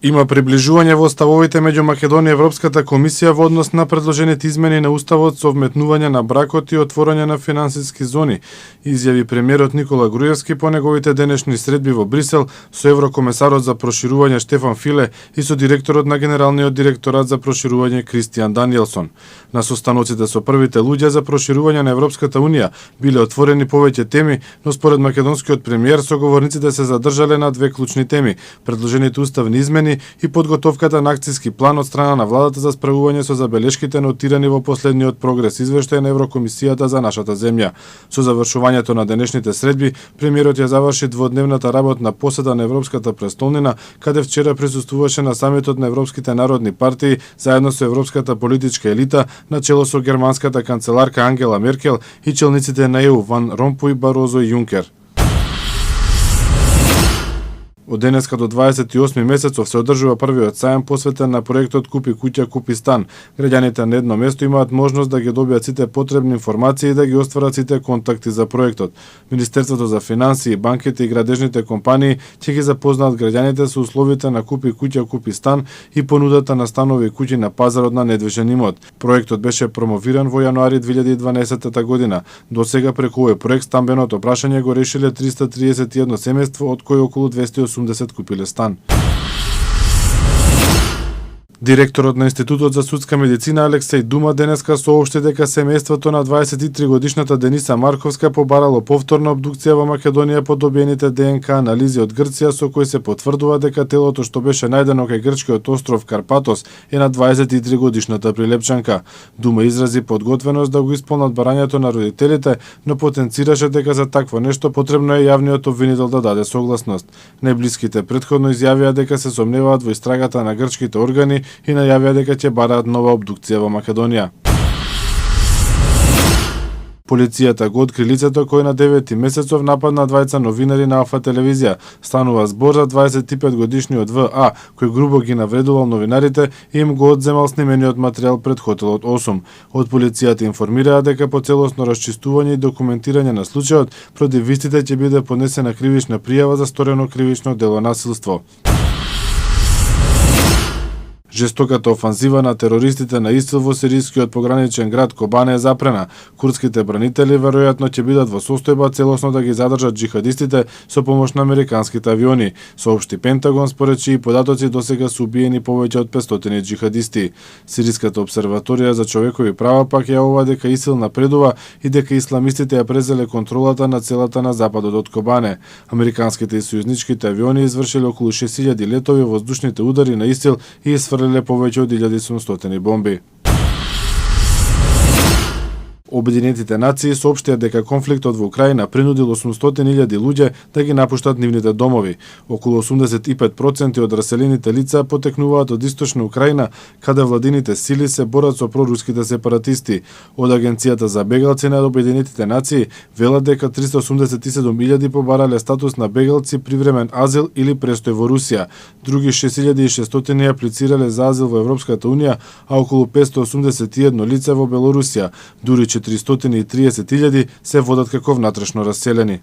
Има приближување во ставовите меѓу Македонија и Европската комисија во однос на предложените измени на уставот со вметнување на бракот и отворање на финансиски зони, изјави премиерот Никола Груевски по неговите денешни средби во Брисел со еврокомесарот за проширување Штефан Филе и со директорот на Генералниот директорат за проширување Кристијан Даниелсон. На состаноците со првите луѓе за проширување на Европската унија биле отворени повеќе теми, но според македонскиот премиер соговорниците се задржале на две клучни теми: предложените уставни измени и подготовката на акциски план од страна на владата за справување со забелешките нотирани во последниот прогрес извештај на Еврокомисијата за нашата земја. Со завршувањето на денешните средби, премиерот ја заврши дводневната работна поседа на Европската престолнина, каде вчера присуствуваше на самитот на европските народни партии заедно со европската политичка елита, начело со германската канцеларка Ангела Меркел и челниците на ЕУ Ван Ромпуј, Барозо и Јункер. Од денеска до 28 месецов се одржува првиот сајам посветен на проектот Купи куќа, купи стан. Граѓаните на едно место имаат можност да ги добијат сите потребни информации и да ги остварат сите контакти за проектот. Министерството за финансии, банките и градежните компании ќе ги запознаат граѓаните со условите на Купи куќа, купи стан и понудата на станови и куќи на пазарот на недвижен имот. Проектот беше промовиран во јануари 2012 година. До сега преку овој проект стамбеното прашање го решиле 331 семејство, од кои околу 280 купиле стан. Директорот на Институтот за судска медицина Алексеј Дума денеска соопшти дека семејството на 23-годишната Дениса Марковска побарало повторна обдукција во Македонија по добиените ДНК анализи од Грција, со кои се потврдува дека телото што беше најдено кај грчкиот остров Карпатос е на 23-годишната прилепчанка. Дума изрази подготвеност да го исполнат барањето на родителите, но потенцираше дека за такво нешто потребно е јавниот обвинител да даде согласност. Најблиските претходно изјавија дека се сомневаат во истрагата на грчките органи и најавија дека ќе бараат нова обдукција во Македонија. Полицијата го откри лицето кој на 9 месецов нападна двајца новинари на Алфа телевизија. Станува збор за 25-годишниот В.А. кој грубо ги навредувал новинарите и им го одземал снимениот материјал пред хотелот 8. Од полицијата информираа дека по целосно расчистување и документирање на случајот против истите ќе биде поднесена кривична пријава за сторено кривично дело насилство. Жестоката офанзива на терористите на ИСИЛ во сирискиот пограничен град Кобане е запрена. Курдските бранители веројатно ќе бидат во состојба целосно да ги задржат джихадистите со помош на американските авиони, соопшти Пентагон, според чии податоци досега се убиени повеќе од 500 джихадисти. Сириската обсерваторија за човекови права пак јавува дека ИСИЛ напредува и дека исламистите ја презеле контролата на целата на западот од Кобане. Американските и сојузничките авиони извршиле околу 6000 летови воздушните удари на ИСИЛ и изфрлиле повеќе од 1700 бомби. Обединетите нации соопштија дека конфликтот во Украина принудил 800.000 луѓе да ги напуштат нивните домови. Околу 85% од раселените лица потекнуваат од источна Украина, каде владините сили се борат со проруските сепаратисти. Од Агенцијата за бегалци на Обединетите нации велат дека 387.000 побарале статус на бегалци, привремен азил или престој во Русија. Други 6.600 аплицирале за азил во Европската унија, а околу 581 лица во Белорусија. Дури 430.000 се водат како внатрешно раселени.